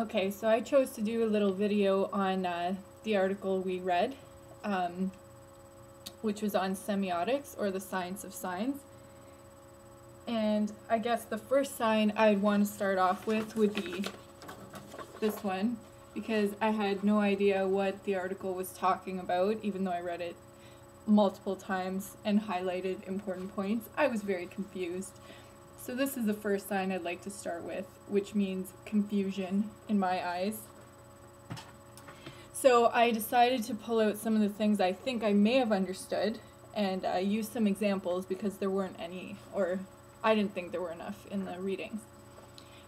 Okay, so I chose to do a little video on the article we read, which was on semiotics, or the science of signs. And I guess the first sign I'd want to start off with would be this one, because I had no idea what the article was talking about, even though I read it multiple times and highlighted important points. I was very confused. So this is the first sign I'd like to start with, which means confusion in my eyes. So I decided to pull out some of the things I think I may have understood and use some examples because there weren't any, or I didn't think there were enough in the readings.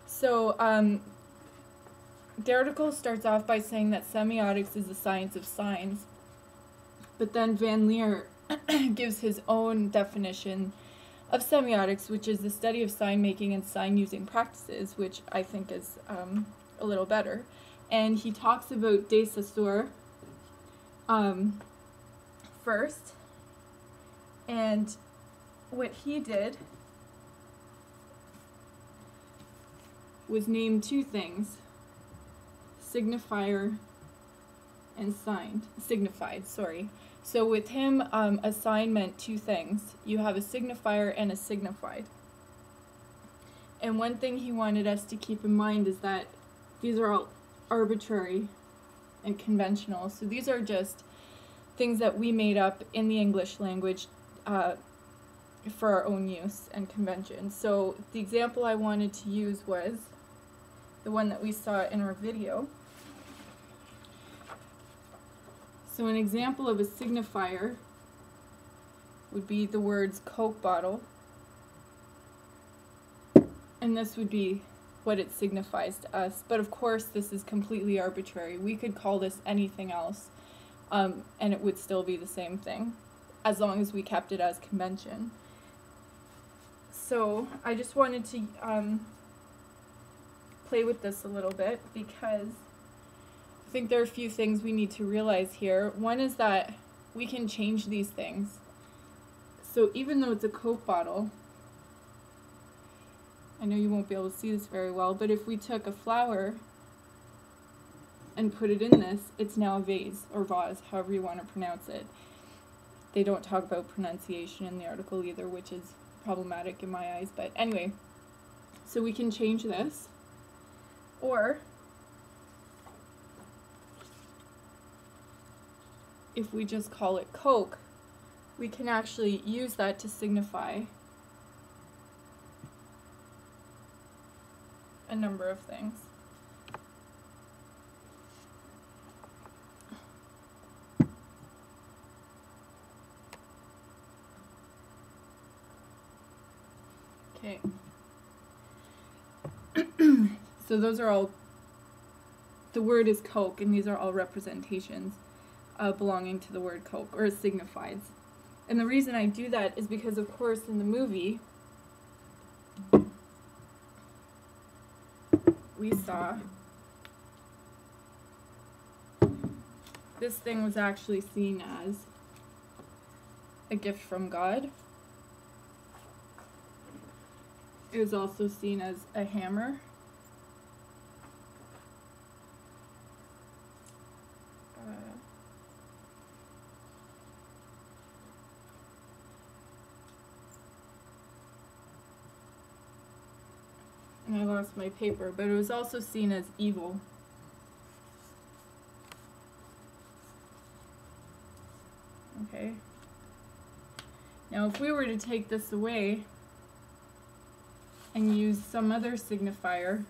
So the article starts off by saying that semiotics is the science of signs, but then Van Leer gives his own definition of semiotics, which is the study of sign making and sign using practices, which I think is a little better. And he talks about de Saussure first, and what he did was name two things: signifier and signified, sorry. So with him, a sign meant two things. You have a signifier and a signified. And one thing he wanted us to keep in mind is that these are all arbitrary and conventional. So these are just things that we made up in the English language for our own use and convention. So the example I wanted to use was the one that we saw in our video. So an example of a signifier would be the words Coke bottle, and this would be what it signifies to us. But of course this is completely arbitrary. We could call this anything else, and it would still be the same thing, as long as we kept it as convention. So I just wanted to play with this a little bit, because I think there are a few things we need to realize here. One is that we can change these things. So even though it's a Coke bottle, I know you won't be able to see this very well, but if we took a flower and put it in this, it's now a vase, or vase, however you want to pronounce it. They don't talk about pronunciation in the article either, which is problematic in my eyes, but anyway. So we can change this, or if we just call it Coke, we can actually use that to signify a number of things. Okay. So those are all, the word is Coke, and these are all representations belonging to the word Coke, or signifieds. And the reason I do that is because, of course, in the movie, we saw this thing was actually seen as a gift from God. It was also seen as a hammer. And I lost my paper, but it was also seen as evil. Okay. Now if we were to take this away and use some other signifier,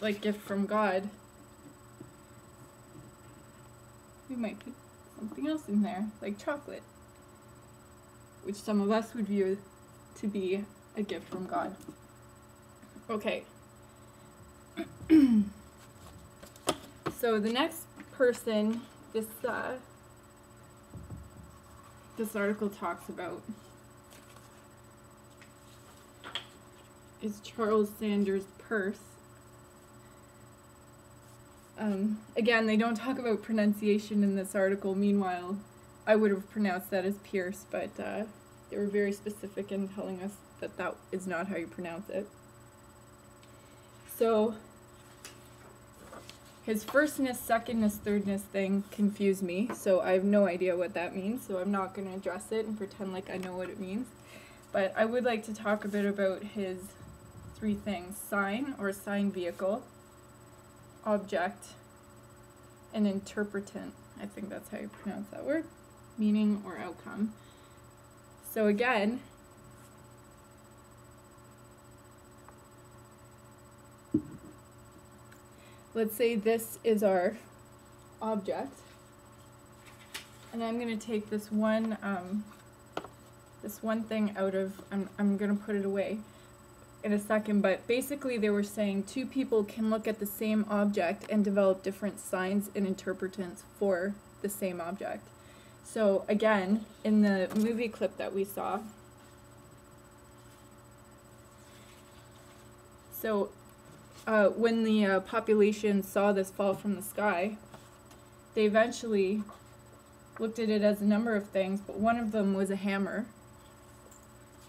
like gift from God, we might put something else in there, like chocolate, which some of us would view to be a gift from God. Okay. So the next person this article talks about is Charles Sanders Peirce. Again, they don't talk about pronunciation in this article. Meanwhile, I would have pronounced that as Pierce, but they were very specific in telling us that that is not how you pronounce it. So his firstness, secondness, thirdness thing confused me, so I have no idea what that means, so I'm not going to address it and pretend like I know what it means. But I would like to talk a bit about his three things: sign or sign vehicle, object, and interpretant. I think that's how you pronounce that word. Meaning or outcome. So again, let's say this is our object, and I'm going to take this one thing out of, I'm going to put it away in a second, but basically they were saying two people can look at the same object and develop different signs and interpretants for the same object. So again, in the movie clip that we saw, so when the population saw this fall from the sky, they eventually looked at it as a number of things, but one of them was a hammer.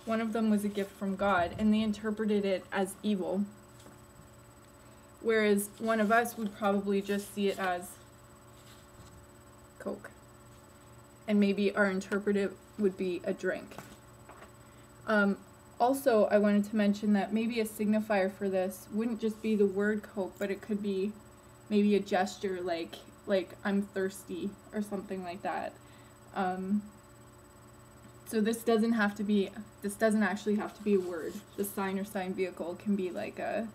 One of them was a gift from God, and they interpreted it as evil. Whereas one of us would probably just see it as Coke. And maybe our interpretive would be a drink. Also, I wanted to mention that maybe a signifier for this wouldn't just be the word Coke, but it could be maybe a gesture like I'm thirsty or something like that. So this doesn't actually have to be a word. The sign or sign vehicle can be like a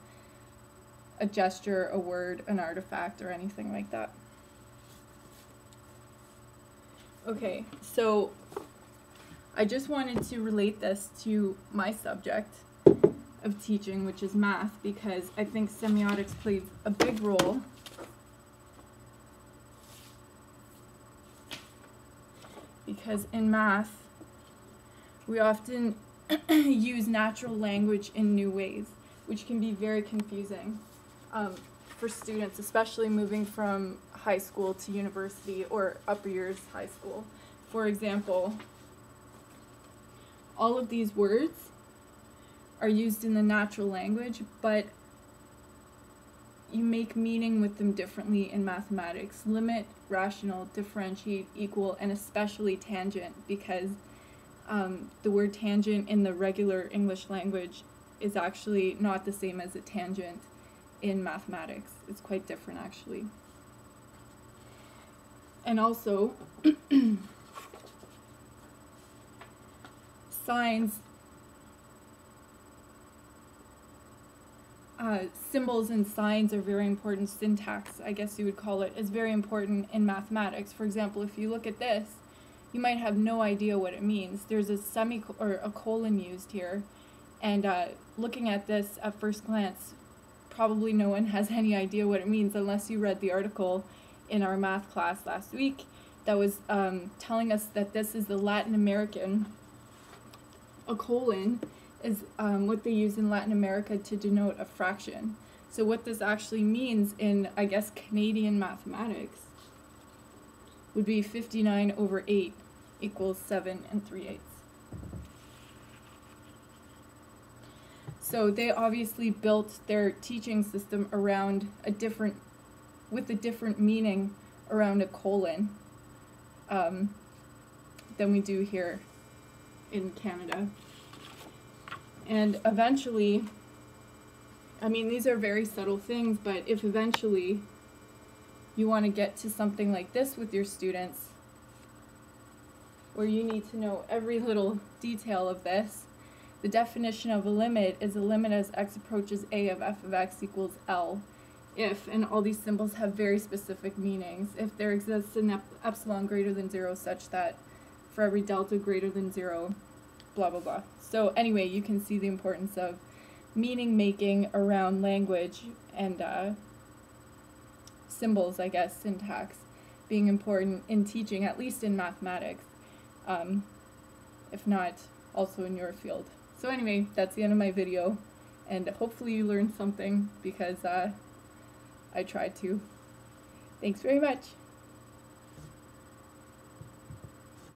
gesture, a word, an artifact, or anything like that. Okay, so I just wanted to relate this to my subject of teaching, which is math, because I think semiotics plays a big role because in math we often use natural language in new ways, which can be very confusing for students, especially moving from high school to university or upper years high school. For example, all of these words are used in the natural language, but you make meaning with them differently in mathematics. Limit, rational, differentiate, equal, and especially tangent, because the word tangent in the regular English language is actually not the same as a tangent in mathematics. It's quite different, actually. And also, signs, symbols and signs are very important. Syntax, I guess you would call it, is very important in mathematics. For example, if you look at this, you might have no idea what it means. There's a a colon used here, and looking at this at first glance, probably no one has any idea what it means unless you read the article in our math class last week that was telling us that this is the Latin American. A colon is what they use in Latin America to denote a fraction. So what this actually means in, I guess, Canadian mathematics would be 59/8 equals 7 3/8. So they obviously built their teaching system around with a different meaning around a colon than we do here in Canada. And eventually, I mean, these are very subtle things, but if eventually you want to get to something like this with your students, where you need to know every little detail of this, the definition of a limit is a limit as x approaches a of f of x equals L. If, and all these symbols have very specific meanings, if there exists an epsilon greater than 0 such that for every delta greater than 0, blah, blah, blah. So anyway, you can see the importance of meaning making around language and symbols, I guess, syntax, being important in teaching, at least in mathematics, if not also in your field. So anyway, that's the end of my video, and hopefully you learned something, because I tried to. Thanks very much.